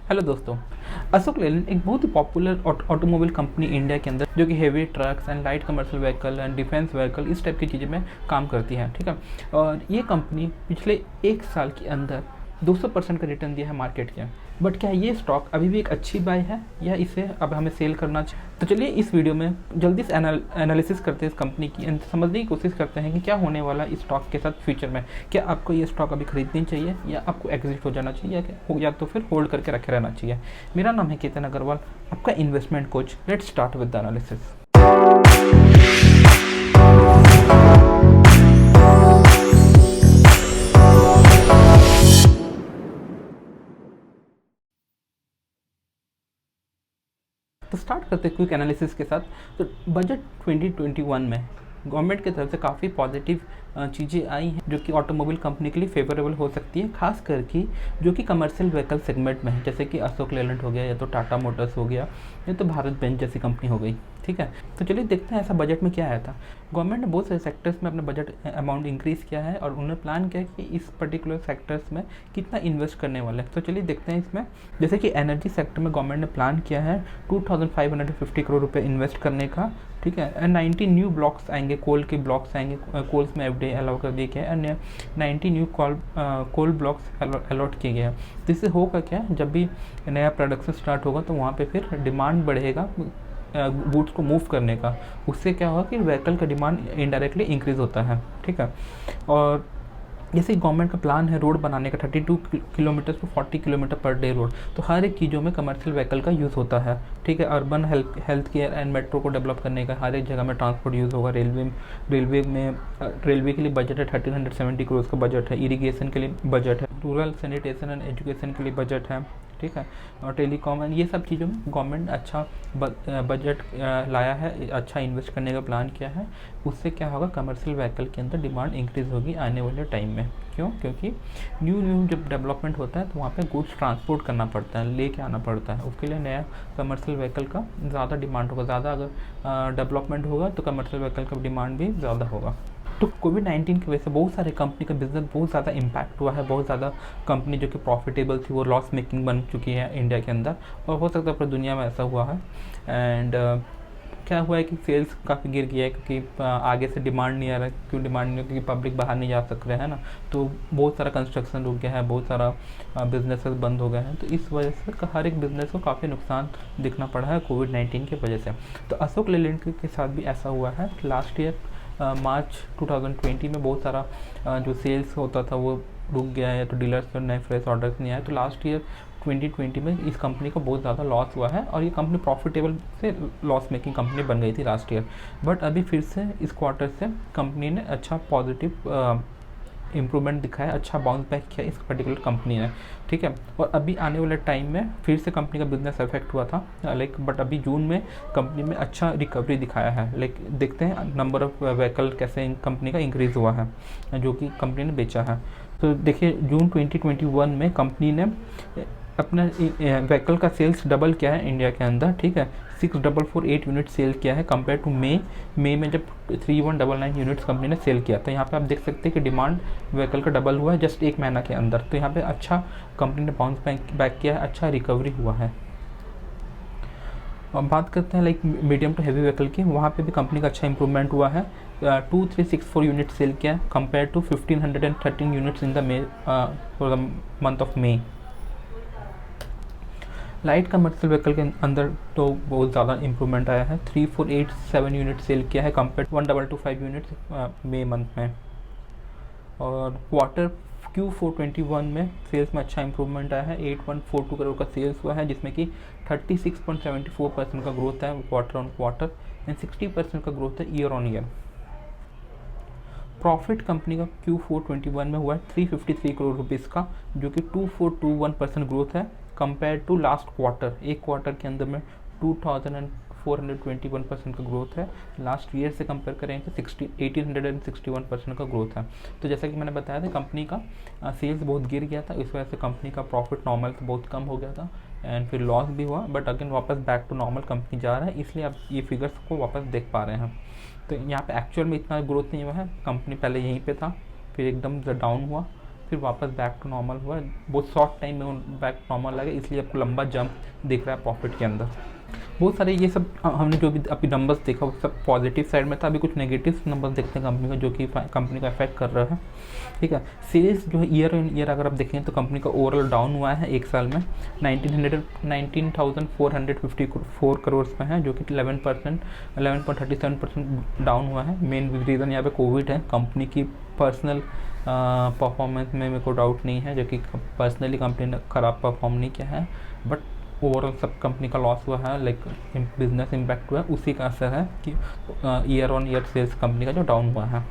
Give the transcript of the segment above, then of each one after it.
Hello दोस्तों। अशोक लेलैंड एक बहुत ही पॉपुलर ऑटोमोबाइल कंपनी इंडिया के अंदर जो कि heavy trucks and light commercial vehicle and defence vehicle इस टाइप की चीज़ें में काम करती है, ठीक है। और ये कंपनी पिछले 1 साल के अंदर 200% का रिटर्न दिया है मार्केट के। बट क्या ये स्टॉक अभी भी एक अच्छी बाय है या इसे अब हमें सेल करना चाहिए? तो चलिए इस वीडियो में जल्दी से एनालिसिस करते हैं इस कंपनी की एंड समझने की कोशिश करते हैं कि क्या होने वाला इस स्टॉक के साथ फ्यूचर में। क्या आपको ये स्टॉक अभी खरीदनी चाहिए या आपको एग्जिट हो जाना चाहिए या तो फिर होल्ड करके रखे रहना चाहिए। मेरा नाम है केतन अग्रवाल, आपका investment coach. Let's start with the analysis. तो स्टार्ट करते हैं क्विक एनालिसिस के साथ। तो बजट 2021 में गवर्नमेंट की तरफ से काफ़ी पॉजिटिव चीज़ें आई हैं जो कि ऑटोमोबाइल कंपनी के लिए फेवरेबल हो सकती है, खास करके जो कि कमर्शियल व्हीकल सेगमेंट में है, जैसे कि अशोक लेलैंड हो गया या तो टाटा मोटर्स हो गया या तो भारत बेंज जैसी कंपनी हो गई, ठीक है। तो चलिए देखते हैं ऐसा बजट में क्या आया था। गवर्नमेंट ने बहुत सारे सेक्टर्स में अपना बजट अमाउंट इंक्रीज़ किया है और उन्होंने प्लान किया है कि इस पर्टिकुलर सेक्टर्स में कितना इन्वेस्ट करने वाले हैं। तो चलिए देखते हैं इसमें। जैसे कि एनर्जी सेक्टर में गवर्नमेंट ने प्लान किया है 2550 करोड़ रुपये इन्वेस्ट करने का, ठीक है। एंड 90 न्यू ब्लॉक्स आएंगे, कोल के ब्लॉक्स आएंगे, कोल्स में एफडीआई अलाउ कर दिए गए हैं and 90 new coal blocks allot किए गए हैं। तो इससे होगा क्या, जब भी नया प्रोडक्शन स्टार्ट होगा तो वहाँ पे फिर डिमांड बढ़ेगा गुड्स को मूव करने का। उससे क्या होगा कि व्हीकल का डिमांड इनडायरेक्टली इंक्रीज़ होता है, ठीक है। और जैसे गवर्नमेंट का प्लान है रोड बनाने का 32 kilometre to 40 kilometre per day road, तो हर एक चीज़ों में कमर्शियल व्हीकल का यूज़ होता है, ठीक है। Urban health care and metro को डेवलप करने का हर एक जगह में ट्रांसपोर्ट यूज़ होगा। रेलवे के लिए बजट है 1370 करोड़ का बजट है। इरीगेशन के लिए बजट है, रूरल सैनिटेशन एंड एजुकेशन के लिए बजट है, ठीक है। और टेलीकॉम एंड ये सब चीज़ों में गवर्नमेंट अच्छा बजट लाया है, अच्छा इन्वेस्ट करने का प्लान किया है। उससे क्या होगा, कमर्शियल व्हीकल के अंदर डिमांड इंक्रीज़ होगी आने वाले टाइम में। क्यों? क्योंकि न्यू जब डेवलपमेंट होता है तो वहाँ पे गुड्स ट्रांसपोर्ट करना पड़ता है, लेके आना पड़ता है। उसके लिए नया कमर्शियल व्हीकल का ज़्यादा डिमांड होगा। ज़्यादा अगर डेवलपमेंट होगा तो कमर्शियल व्हीकल का डिमांड भी ज़्यादा होगा। तो कोविड-19 की वजह से बहुत सारे कंपनी का बिजनेस बहुत ज़्यादा इम्पैक्ट हुआ है। बहुत ज़्यादा कंपनी जो कि प्रॉफिटेबल थी वो लॉस मेकिंग बन चुकी है इंडिया के अंदर, और हो सकता है पूरी दुनिया में ऐसा हुआ है। एंड क्या हुआ है कि सेल्स काफ़ी गिर गया है क्योंकि आगे से डिमांड नहीं आ रहा है। क्यों डिमांड नहीं? क्योंकि पब्लिक बाहर नहीं जा सक रहे हैं ना, तो बहुत सारा कंस्ट्रक्शन रुक गया है, बहुत सारा बिजनेसेस बंद हो गए हैं। तो इस वजह से हर एक बिजनेस को काफ़ी नुकसान दिखना पड़ा है कोविड-19 की वजह से। तो अशोक लेलैंड के साथ भी ऐसा हुआ है। लास्ट ईयर मार्च 2020 में बहुत सारा जो सेल्स होता था वो रुक गया है, तो डीलर्स पर नए फ्रेश ऑर्डर्स नहीं आए। तो लास्ट ईयर 2020 में इस कंपनी को बहुत ज़्यादा लॉस हुआ है और ये कंपनी प्रॉफिटेबल से लॉस मेकिंग कंपनी बन गई थी लास्ट ईयर। बट अभी फिर से इस क्वार्टर से कंपनी ने अच्छा पॉजिटिव इम्प्रूवमेंट दिखाया, अच्छा बाउंस बैक किया इस पर्टिकुलर कंपनी ने, ठीक है। और अभी आने वाले टाइम में फिर से कंपनी का बिजनेस अफेक्ट हुआ था बट अभी जून में कंपनी में अच्छा रिकवरी दिखाया है। देखते हैं नंबर ऑफ़ व्हीकल कैसे कंपनी का इंक्रीज़ हुआ है जो कि कंपनी ने बेचा है। तो देखिए जून 2021 में कंपनी ने अपना व्हीकल का सेल्स डबल किया है इंडिया के अंदर, ठीक है। 6448 यूनिट सेल किया है कंपेयर टू मई में जब 3199 यूनिट्स कंपनी ने सेल किया। तो यहाँ पे आप देख सकते हैं कि डिमांड व्हीकल का डबल हुआ है जस्ट 1 महीना के अंदर। तो यहाँ पे अच्छा कंपनी ने बाउंस बैक किया है, अच्छा रिकवरी हुआ है। अब बात करते हैं मीडियम टू हैवी व्हीकल की, वहाँ पे भी कंपनी का अच्छा इंप्रूवमेंट हुआ है। 2364 यूनिट सेल किया है compare to 1513 units in the for the month of May. Light commercial vehicle के अंदर तो बहुत ज़्यादा इंप्रूवमेंट आया है। 3487 यूनिट सेल किया है कंपेयर 1225 यूनिट्स मई मंथ में। और क्वार्टर Q4 21 में सेल्स में अच्छा इंप्रूवमेंट आया है। 8142 करोड़ का सेल्स हुआ है जिसमें कि 36.74% का ग्रोथ है क्वार्टर ऑन क्वार्टर एंड 60% का ग्रोथ है year on year. Profit company का Q4 21 में हुआ है 353 करोड़ रुपीज़ का, जो कि 2421% ग्रोथ है कंपेयर टू लास्ट क्वार्टर। एक क्वार्टर के अंदर में 2421% का ग्रोथ है। लास्ट ईयर से कंपेयर करें तो 1861% का ग्रोथ है। तो जैसा कि मैंने बताया था कंपनी का सेल्स बहुत गिर गया था, इस वजह से कंपनी का प्रॉफिट नॉर्मल से बहुत कम हो गया था एंड फिर लॉस भी हुआ। बट अगेन वापस बैक टू नॉर्मल कंपनी जा रहा है, इसलिए आप ये फिगर्स को वापस देख पा रहे हैं। तो यहाँ पे एक्चुअल में इतना ग्रोथ नहीं हुआ है। कंपनी पहले यहीं पे था, फिर एकदम डाउन हुआ, फिर वापस बैक टू नॉर्मल हुआ, बहुत शॉर्ट टाइम में वो बैक नॉर्मल लगे, इसलिए आपको लंबा जंप दिख रहा है प्रॉफिट के अंदर। बहुत सारे ये सब हमने जो भी अभी नंबर्स देखा वो सब पॉजिटिव साइड में था। अभी कुछ नेगेटिव नंबर्स देखते हैं कंपनी का, जो कि कंपनी का इफेक्ट कर रहा है, ठीक है। सेल्स जो है ईयर ऑन ईयर अगर आप देखें तो कंपनी का ओवरऑल डाउन हुआ है एक साल में 19,454 करोड़ में है, जो कि 11.37% डाउन हुआ है। मेन रीज़न यहाँ पे कोविड है। कंपनी की पर्सनल परफॉर्मेंस में मेरे को डाउट नहीं है, जो कि पर्सनली कंपनी ने ख़राब परफॉर्म नहीं किया है, बट ओवरऑल सब कंपनी का लॉस हुआ है, लाइक बिजनेस इम्पैक्ट हुआ है, उसी का असर है कि year on year sales company का जो डाउन हुआ है।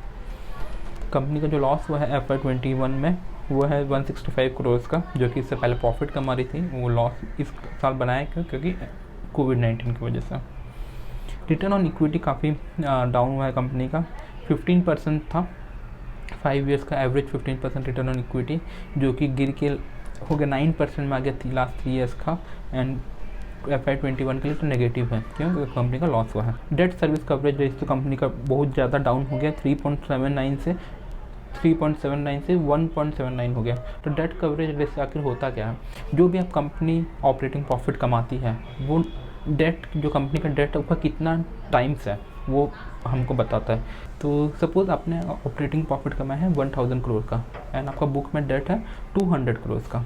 कंपनी का जो लॉस हुआ है FY21 में वो है 165 करोड़ का, जो कि इससे पहले प्रॉफिट कमा रही थी। वो लॉस इस साल बनाया क्यों? क्योंकि कोविड-19 की वजह से। रिटर्न ऑन इक्विटी काफ़ी डाउन हुआ है कंपनी का, 15% था 5 ईयर्स का एवरेज 15% रिटर्न ऑन इक्विटी, जो कि गिर के हो गया 9% में आ गया लास्ट 3 ईयर्स का। एंड FY21 के लिए तो नेगेटिव है, क्यों? क्योंकि कंपनी का लॉस हुआ है। Debt service coverage ratio company का बहुत ज़्यादा डाउन हो गया, 3.79 से 1.79 हो गया। तो डेट कवरेज रेशियो आखिर होता क्या है? जो भी आप कंपनी ऑपरेटिंग प्रॉफिट कमाती है, वो डेट, जो कंपनी का डेट उसका कितना टाइम्स है वो हमको बताता है। तो सपोज़ आपने ऑपरेटिंग प्रॉफिट कमाया है 1000 करोड़ का एंड आपका बुक में डेट है 200 करोड़ का,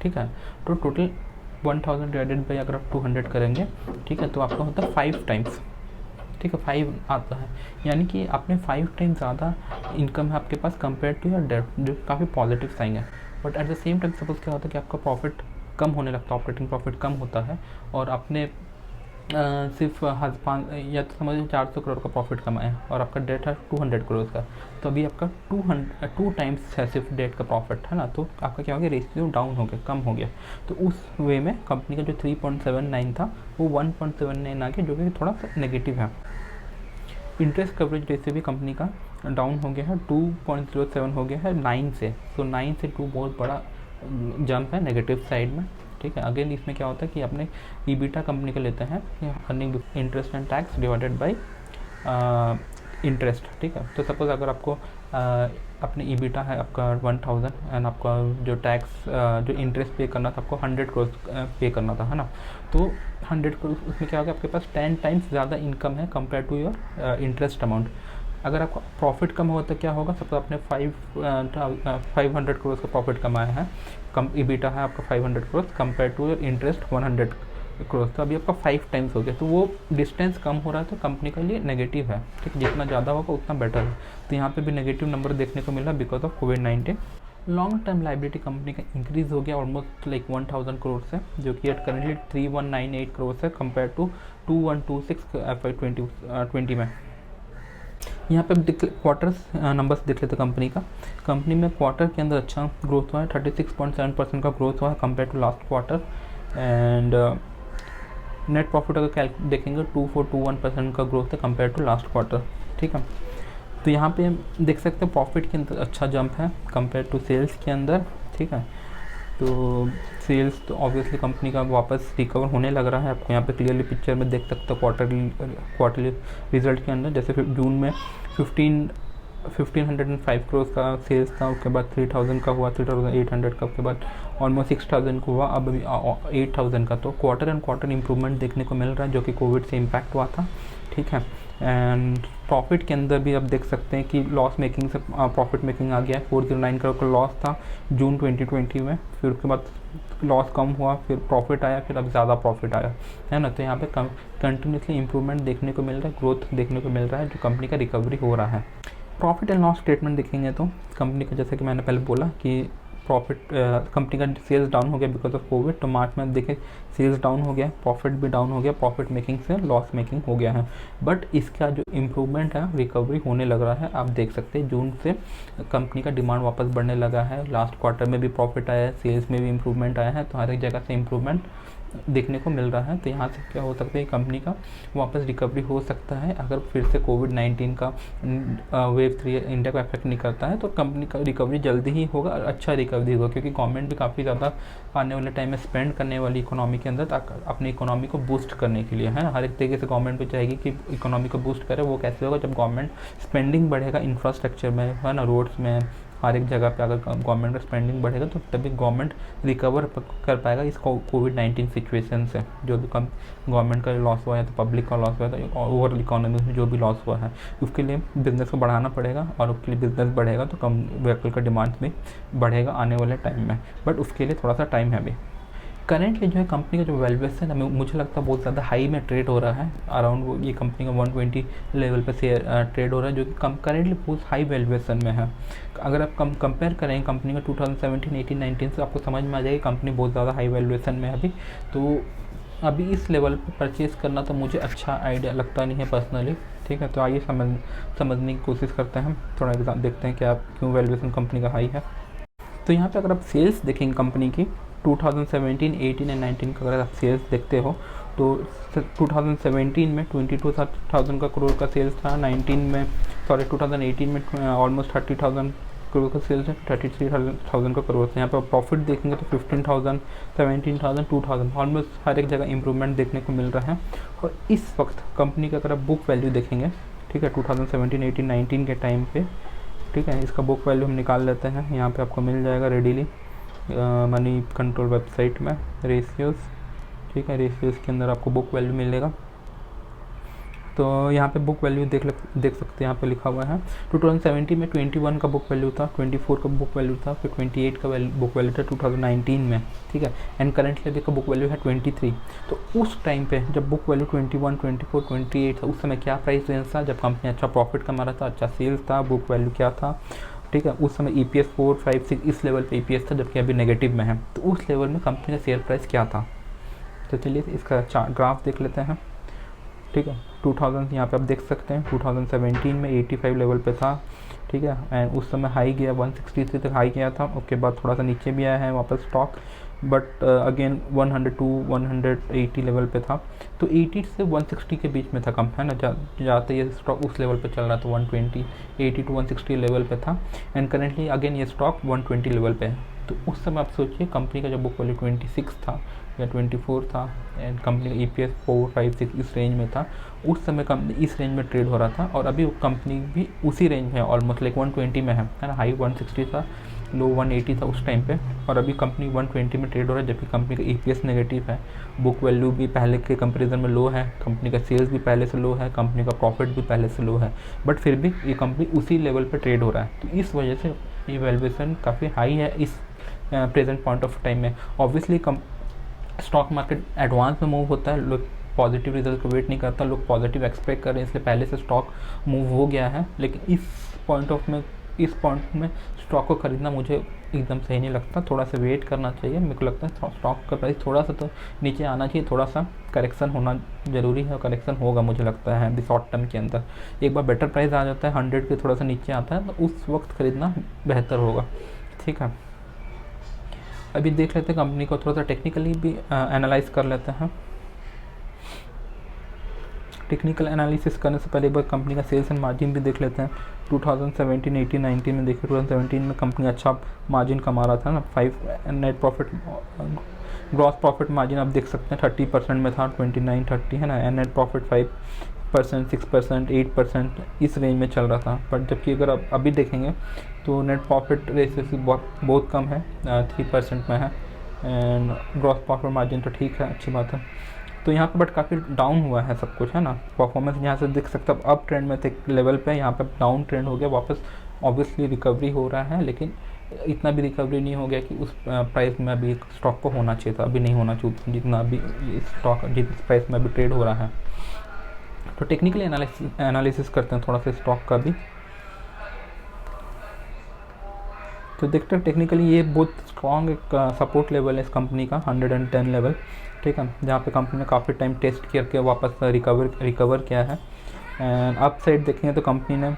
ठीक है। तो टोटल 1000 डिवाइडेड बाई अगर आप 200 करेंगे, ठीक है, तो आपका होता है 5 टाइम्स, ठीक है, 5 आता है। यानी कि आपने 5 टाइम्स ज़्यादा इनकम है आपके पास कंपेयर टू योर डेट, जो काफ़ी पॉजिटिव साइन है। But at the same time suppose क्या होता है कि आपका प्रॉफिट कम होने लगता है, ऑपरेटिंग प्रॉफिट कम होता है, और आपने सिर्फ या तो समझिए 400 करोड़ का प्रॉफिट कमाया और आपका डेट है 200 करोड़ का, तो अभी आपका 2 टाइम्स है सिर्फ डेट का प्रॉफिट, है ना। तो आपका क्या हो गया? रेशियो डाउन हो गया, कम हो गया। तो उस वे में कंपनी का जो 3.79 था वो 1.79 आ गया, जो कि थोड़ा सा नेगेटिव है। इंटरेस्ट कवरेज रेशियो भी कंपनी का डाउन हो गया है, 2.07 हो गया है 9 से। तो 9 से 2 बहुत बड़ा जंप है नेगेटिव साइड में, ठीक है। अगेन इसमें क्या होता है कि अपने ईबिटा कंपनी का लेते हैं, earning interest and tax divided by interest, ठीक है। तो सपोज अगर आपको अपने ईबिटा है आपका 1000 एंड आपका जो टैक्स जो इंटरेस्ट पे करना था आपको 100 करोड़ पे करना था, है ना। तो 100 करोड़ उसमें क्या होगा? आपके पास 10 टाइम्स ज़्यादा इनकम है compare to your interest amount. अगर आपका प्रॉफिट कम होगा तो क्या होगा? सपोज आपने 500 करोड़ का प्रॉफिट कमाया है, कम ईबिटा है आपका 500 crore compare to your interest 100 crore, तो अभी आपका 5 टाइम्स हो गया। तो वो डिस्टेंस कम हो रहा है, तो कंपनी के लिए नेगेटिव है, ठीक। जितना ज़्यादा होगा उतना बेटर है। तो यहाँ पे भी नेगेटिव नंबर देखने को मिला because of covid. Long term liability company का इंक्रीज़ हो गया ऑलमोस्ट लाइक 1000 करोड़ से, जो कि एट करेंटली 3198 करोड़ से कंपेयर टू 2126 FY20 में। यहाँ पे क्वार्टर्स नंबर्स देख लेते कंपनी का। कंपनी में क्वार्टर के अंदर अच्छा ग्रोथ हुआ है, 36.7% का ग्रोथ हुआ है compare to last quarter. And net profit अगर देखेंगे 2421% का ग्रोथ है कंपेयर टू लास्ट क्वार्टर, ठीक है। तो यहाँ पे देख सकते हैं प्रॉफिट के अंदर अच्छा जंप है कंपेयर टू सेल्स के अंदर, ठीक है। तो सेल्स तो ऑब्वियसली कंपनी का वापस रिकवर होने लग रहा है, आपको यहाँ पे क्लियरली पिक्चर में देख सकते हो क्वार्टरली रिजल्ट के अंदर। जैसे फिर जून में 1505 करोड़ का सेल्स था, उसके बाद 3000 का हुआ, 3800 का, उसके बाद ऑलमोस्ट 6000 का हुआ, अब अभी 8000 का। तो क्वार्टर एंड क्वार्टर इंप्रूवमेंट देखने को मिल रहा है, जो कि कोविड से इम्पैक्ट हुआ था, ठीक है। एंड प्रॉफिट के अंदर भी आप देख सकते हैं कि लॉस मेकिंग से प्रॉफिट मेकिंग आ गया है। 409 करोड़ का लॉस था जून 2020 में, फिर उसके बाद लॉस कम हुआ, फिर प्रॉफिट आया, फिर अब ज़्यादा प्रॉफिट आया, है ना। तो यहाँ पे कंटिन्यूसली इंप्रूवमेंट देखने को मिल रहा है, ग्रोथ देखने को मिल रहा है, जो कंपनी का रिकवरी हो रहा है। प्रॉफिट एंड लॉस स्टेटमेंट देखेंगे तो कंपनी का, जैसे कि मैंने पहले बोला कि प्रॉफिट कंपनी का सेल्स डाउन हो गया बिकॉज ऑफ कोविड। तो मार्च में देखें सेल्स डाउन हो गया, प्रॉफिट भी डाउन हो गया, प्रॉफिट मेकिंग से लॉस मेकिंग हो गया है। बट इसका जो इम्प्रूवमेंट है, रिकवरी होने लग रहा है। आप देख सकते हैं जून से कंपनी का डिमांड वापस बढ़ने लगा है, लास्ट क्वार्टर में भी प्रॉफिट आया है, सेल्स में भी इम्प्रूवमेंट आया है, तो हर एक जगह से इम्प्रूवमेंट देखने को मिल रहा है। तो यहाँ से क्या हो सकता है, कंपनी का वापस रिकवरी हो सकता है अगर फिर से कोविड-19 का वेव 3 इंडिया को अफेक्ट नहीं करता है, तो कंपनी का रिकवरी जल्दी ही होगा और अच्छा रिकवरी होगा, क्योंकि गवर्नमेंट भी काफ़ी ज़्यादा आने वाले टाइम में स्पेंड करने वाली इकोनॉमी के अंदर, ताकि अपनी इकोनॉमी को बूस्ट करने के लिए, है। हर एक तरीके से गवर्नमेंट को चाहेगी कि इकोनॉमी को बूस्ट करे। वो कैसे होगा? जब गवर्नमेंट स्पेंडिंग बढ़ेगा इंफ्रास्ट्रक्चर में, है ना, रोड्स में, हर एक जगह पे अगर गवर्नमेंट का स्पेंडिंग बढ़ेगा तो तभी गवर्नमेंट रिकवर कर पाएगा इस कोविड-19 सिचुएशन से। जो भी कम गवर्नमेंट का लॉस हुआ है तो पब्लिक का लॉस हुआ है तो ओवरऑल इकोनॉमी में जो भी लॉस हुआ है उसके लिए बिज़नेस को बढ़ाना पड़ेगा, और उसके लिए बिज़नेस बढ़ेगा तो कम व्हीकल का डिमांड भी बढ़ेगा आने वाले टाइम में, बट उसके लिए थोड़ा सा टाइम है अभी। करेंटली जो है कंपनी का जो वैल्यूएशन है मुझे लगता है बहुत ज़्यादा हाई में ट्रेड हो रहा है, अराउंड ये कंपनी का 120 लेवल पे शेयर ट्रेड हो रहा है, जो कि करेंटली बहुत हाई वैल्यूएशन में है। अगर आप कंपेयर करें कंपनी का 2017, 18, 19 से आपको समझ में आ जाएगी कंपनी बहुत ज़्यादा हाई वैल्यूएशन में है अभी। तो अभी इस लेवल पे परचेज़ करना तो मुझे अच्छा आइडिया लगता नहीं है पर्सनली, ठीक है। तो आइए समझने की कोशिश करते हैं, थोड़ा एग्जाम देखते हैं कि आप क्यों वैल्यूएशन कंपनी का हाई है। तो यहाँ पे अगर आप सेल्स देखेंगे कंपनी की 2017, 18 एंड 19 का अगर आप सेल्स देखते हो तो 2017 में 22,000 का करोड़ का सेल्स था, 2018 में ऑलमोस्ट 30,000 करोड़ का सेल्स है, 33,000 का करोड़ था। यहाँ पर प्रॉफिट देखेंगे तो 15,000, 17,000, 2,000 ऑलमोस्ट हर एक जगह इंप्रूवमेंट देखने को मिल रहा है। और इस वक्त कंपनी का अगर आप बुक वैल्यू देखेंगे, ठीक है, 2017, 18, 19 के टाइम पे, ठीक है, इसका बुक वैल्यू हम निकाल लेते हैं। यहाँ पे आपको मिल जाएगा रेडीली मनी कंट्रोल वेबसाइट में रेशियोज़, ठीक है, रेशियोज़ के अंदर आपको बुक वैल्यू मिलेगा। तो यहाँ पे बुक वैल्यू देख सकते हैं, यहाँ पे लिखा हुआ है 2017 में 21 का बुक वैल्यू था, 24 का बुक वैल्यू था, फिर 28 का बुक वैल्यू था 2019 में, ठीक है, एंड करेंटली अभी का बुक वैल्यू है 23। तो उस टाइम पे जब बुक वैल्यू 21, 24, 28 था, उस समय क्या प्राइस रेंज था जब कंपनी अच्छा प्रॉफिट कमा रहा था, अच्छा सेल्स था, बुक वैल्यू क्या था, ठीक है। उस समय EPS 4, 5, 6 इस लेवल पे EPS था, जबकि अभी नेगेटिव में है। तो उस लेवल में कंपनी का शेयर प्राइस क्या था, तो चलिए इसका ग्राफ देख लेते हैं, ठीक है। 2000 यहाँ पे आप देख सकते हैं 2017 में 85 लेवल पे था, ठीक है, एंड उस समय हाई गया 163 तक हाई गया था, उसके बाद थोड़ा सा नीचे भी आया है वापस स्टॉक, बट अगेन 102, 180 लेवल पे था। तो 80 से 160 के बीच में था कम, है ना, जाते ये स्टॉक उस लेवल पे चल रहा था, 120, 80 टू 160 लेवल पे था, एंड करेंटली अगेन ये स्टॉक 120 लेवल पे है। तो उस समय आप सोचिए कंपनी का जो बुक वैल्यू 26 था या 24 था, एंड कंपनी का EPS 4, 5, 6 इस रेंज में था, उस समय कंपनी इस रेंज में ट्रेड हो रहा था, और अभी कंपनी भी उसी रेंज में है, ऑलमोस्ट लाइक 120 में है ना, हाई 160 था, लो 180 था उस टाइम पे, और अभी कंपनी 120 में ट्रेड हो रहा है, जबकि कंपनी का EPS नेगेटिव है, बुक वैल्यू भी पहले के कंपैरिजन में लो है, कंपनी का सेल्स भी पहले से लो है, कंपनी का प्रॉफिट भी पहले से लो है, बट फिर भी ये कंपनी उसी लेवल पर ट्रेड हो रहा है। तो इस वजह से ये वैल्यूएशन काफ़ी हाई है इस प्रेजेंट पॉइंट ऑफ टाइम में। ऑब्वियसली स्टॉक मार्केट एडवांस में मूव होता है, लोग पॉजिटिव रिजल्ट को वेट नहीं करता, लोग पॉजिटिव एक्सपेक्ट कर रहे हैं, इसलिए पहले से स्टॉक मूव हो गया है। लेकिन इस पॉइंट में स्टॉक को खरीदना मुझे एकदम सही नहीं लगता, थोड़ा सा वेट करना चाहिए। मेरे को लगता है स्टॉक का प्राइस थोड़ा सा तो नीचे आना चाहिए, थोड़ा सा करेक्शन होना ज़रूरी है, और करेक्शन होगा मुझे लगता है अभी शॉर्ट टर्म के अंदर। एक बार बेटर प्राइस आ जाता है 100 के थोड़ा सा नीचे आता है, तो उस वक्त ख़रीदना बेहतर होगा, ठीक है। अभी देख लेते हैं कंपनी को, थोड़ा सा टेक्निकली भी एनालाइज कर लेते हैं। टेक्निकल एनालिसिस करने से पहले एक बार कंपनी का सेल्स एंड मार्जिन भी देख लेते हैं। 2017, 18, 19 में देखिए 2017 में कंपनी अच्छा मार्जिन कमा रहा था ना, 5 net profit, gross profit margin आप देख सकते हैं 30% में था, 29, 30 है ना, एंड नेट प्रॉफिट 5%, 6%, 8% इस रेंज में चल रहा था। बट जबकि अगर आप अभी देखेंगे तो नेट प्रॉफिट रेशियो से बहुत कम है, 3% में है, एंड ग्रॉस प्रॉफिट मार्जिन तो ठीक है, अच्छी बात है। तो यहाँ पे बट काफ़ी डाउन हुआ है सब कुछ, है ना, परफॉर्मेंस यहाँ से देख सकते हैं अप ट्रेंड में थे लेवल पे, यहाँ पे डाउन ट्रेंड हो गया वापस। ऑब्वियसली रिकवरी हो रहा है, लेकिन इतना भी रिकवरी नहीं हो गया कि उस प्राइस में अभी स्टॉक को होना चाहिए था, अभी नहीं होना चाहिए जितना अभी स्टॉक जिस प्राइस में अभी ट्रेड हो रहा है। तो टेक्निकली एनालिसिस करते हैं थोड़ा सा स्टॉक का भी। तो देखते हैं टेक्निकली ये बहुत स्ट्रॉन्ग एक सपोर्ट लेवल है इस कंपनी का, 110 लेवल, ठीक है, जहाँ पे कंपनी ने काफ़ी टाइम टेस्ट करके वापस रिकवर किया है। एंड अप साइड देखेंगे तो कंपनी ने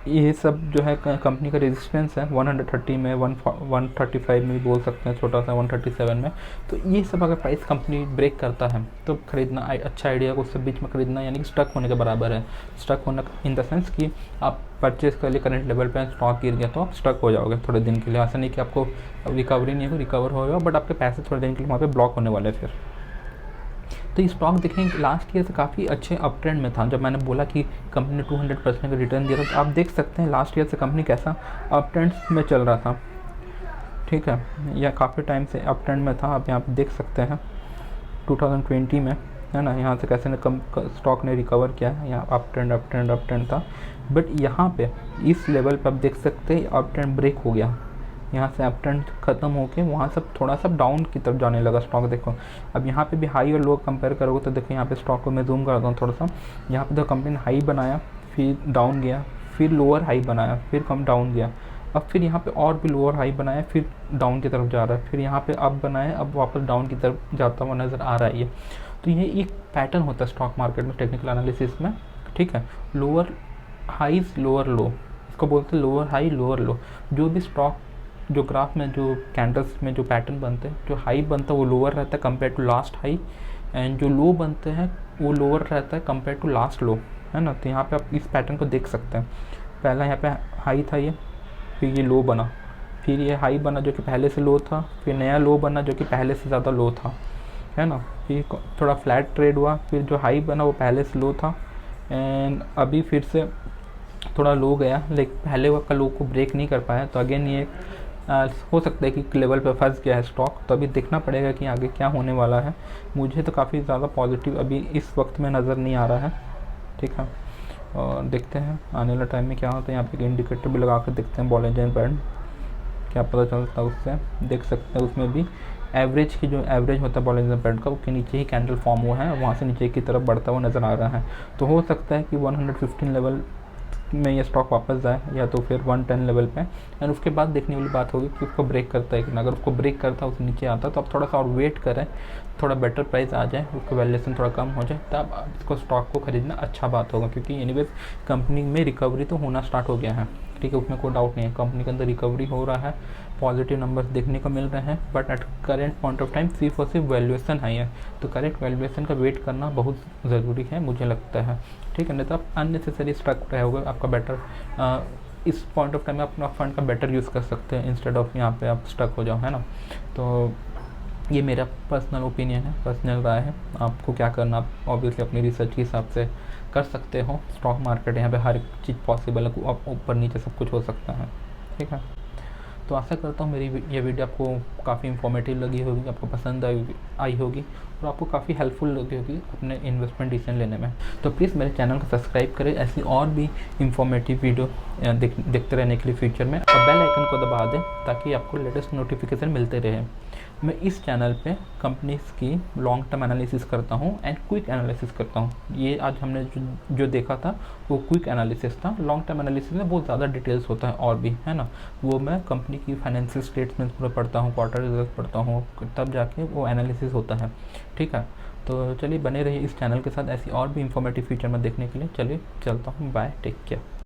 ये सब जो है कंपनी का रेजिस्टेंस है 130 में, 135 में भी बोल सकते हैं, छोटा सा 137 में। तो ये सब अगर प्राइस कंपनी ब्रेक करता है तो खरीदना अच्छा आइडिया को उससे बीच में खरीदना, यानी कि स्टक होने के बराबर है। स्टक होना इन द सेंस कि आप परचेज कर लिए करंट लेवल पे, स्टॉक गिर गया तो आप स्टक हो जाओगे थोड़े दिन के लिए। ऐसा नहीं कि आपको रिकवरी नहीं होगी, रिकवर होगा, बट आपके पैसे थोड़े दिन के लिए वहाँ पे ब्लॉक होने वाले हैं फिर। तो ये स्टॉक देखें लास्ट ईयर से काफ़ी अच्छे अप ट्रेंड में था। जब मैंने बोला कि कंपनी ने 200% का रिटर्न दिया था, तो आप देख सकते हैं लास्ट ईयर से कंपनी कैसा अप ट्रेंड में चल रहा था, ठीक है, या काफ़ी टाइम से अप ट्रेंड में था। आप यहाँ पे देख सकते हैं 2020 में, है ना, यहाँ से कैसे ने कम स्टॉक ने रिकवर किया है, यहाँ अप ट्रेंड था। बट यहाँ पे इस लेवल पे आप देख सकते हैं अप ट्रेंड ब्रेक हो गया, यहाँ से अप ट्रेंड ख़त्म होके वहाँ सब थोड़ा सा डाउन की तरफ जाने लगा स्टॉक। देखो अब यहाँ पे भी हाई और लो कंपेयर करोगे तो देखो यहाँ पे स्टॉक को मैं जूम करता हूँ थोड़ा सा। यहाँ पे तो कंपनी ने हाई बनाया, फिर डाउन गया, फिर लोअर हाई बनाया, फिर कम डाउन गया, अब फिर यहाँ पे और भी लोअर हाई बनाया, फिर डाउन की तरफ जा रहा है, फिर यहाँ पे अप बनाया, अब वापस डाउन की तरफ जाता हुआ नज़र आ रहा है ये। तो ये एक पैटर्न होता है स्टॉक मार्केट में, टेक्निकल एनालिसिस में, ठीक है। लोअर हाईज लोअर लो, इसको बोलते हैं लोअर हाई लोअर लो। जो भी स्टॉक जो ग्राफ में जो कैंडल्स में जो पैटर्न बनते हैं, जो हाई बनता है वो लोअर रहता है compare to last high, and जो लो बनते हैं वो लोअर रहता है कंपेयर टू लास्ट लो, है ना। तो यहाँ पे आप इस पैटर्न को देख सकते हैं। पहला यहाँ पे हाई था ये, फिर ये लो बना, फिर ये हाई बना जो कि पहले से लो था, फिर नया लो बना जो कि पहले से ज़्यादा लो था, है ना। फिर थोड़ा फ्लैट ट्रेड हुआ, फिर जो हाई बना वो पहले से लो था, एंड अभी फिर से थोड़ा लो गया, लेकिन पहले का लो को ब्रेक नहीं कर पाया। तो अगेन ये हो सकता है कि लेवल पे फंस गया है स्टॉक। तो अभी देखना पड़ेगा कि आगे क्या होने वाला है। मुझे तो काफ़ी ज़्यादा पॉजिटिव अभी इस वक्त में नज़र नहीं आ रहा है, ठीक है। और देखते हैं आने वाले टाइम में क्या होता है। यहाँ पे एक इंडिकेटर भी लगा कर देखते हैं बॉलिंजर बैंड, क्या पता चलता है उससे। देख सकते हैं उसमें भी एवरेज की जो एवरेज होता है बॉलिंजर बैंड का, उसके नीचे ही कैंडल फॉर्म हुआ है, वहाँ से नीचे की तरफ बढ़ता हुआ नज़र आ रहा है। तो हो सकता है कि 115 लेवल में ये स्टॉक वापस जाए, या तो फिर 110 लेवल पे, एंड उसके बाद देखने वाली बात होगी कि उसको ब्रेक करता है कि ना। अगर उसको ब्रेक करता है, उससे नीचे आता है, तो आप थोड़ा सा और वेट करें, थोड़ा बेटर प्राइस आ जाए, उसका वैल्यूएशन थोड़ा कम हो जाए, तब आप इसको स्टॉक को खरीदना अच्छा बात होगा। क्योंकि एनीवेज कंपनी में रिकवरी तो होना स्टार्ट हो गया है, ठीक है, उसमें कोई डाउट नहीं है। कंपनी के अंदर रिकवरी हो रहा है, पॉजिटिव नंबर्स देखने को मिल रहे हैं, but at current point of time सिर्फ और सिर्फ वैल्यूएशन हाई है। तो करेक्ट वैल्यूएशन का वेट करना बहुत ज़रूरी है, मुझे लगता है, ठीक है। नहीं तो आप अननेसेसरी स्टक रहोगे, आपका बेटर इस पॉइंट ऑफ टाइम में अपना फंड का बेटर यूज़ कर सकते हैं, इंस्टेड ऑफ यहाँ पे आप स्टक हो जाओ, है ना। तो ये मेरा पर्सनल ओपिनियन है, पर्सनल राय है। आपको क्या करना, आप ऑब्वियसली अपनी रिसर्च के हिसाब से कर सकते हो। स्टॉक मार्केट यहाँ पे हर एक चीज़ पॉसिबल है, ऊपर नीचे सब कुछ हो सकता है, ठीक है। तो आशा करता हूँ मेरी ये वीडियो आपको काफ़ी इन्फॉर्मेटिव लगी होगी, आपको पसंद आई होगी, और आपको काफ़ी हेल्पफुल लगी होगी अपने इन्वेस्टमेंट डिसीजन लेने में। तो प्लीज़ मेरे चैनल को सब्सक्राइब करें ऐसी और भी इन्फॉर्मेटिव वीडियो देखते रहने के लिए फ्यूचर में, और बेल आइकन को दबा दें ताकि आपको लेटेस्ट नोटिफिकेशन मिलते रहे। मैं इस चैनल पे कंपनीज़ की लॉन्ग टर्म एनालिसिस करता हूँ एंड क्विक एनालिसिस करता हूँ। ये आज हमने जो देखा था वो क्विक एनालिसिस था। लॉन्ग टर्म एनालिसिस में बहुत ज़्यादा डिटेल्स होता है और भी, है ना। वो मैं कंपनी की फाइनेंशियल स्टेटमेंट्स पूरा पढ़ता हूँ, क्वार्टर रिजल्ट पढ़ता हूँ, तब जाके वो एनालिसिस होता है, ठीक है। तो चलिए बने रहिए इस चैनल के साथ ऐसी और भी इंफॉर्मेटिव फीचर में देखने के लिए। चलिए चलता हूँ, बाय, टेक केयर।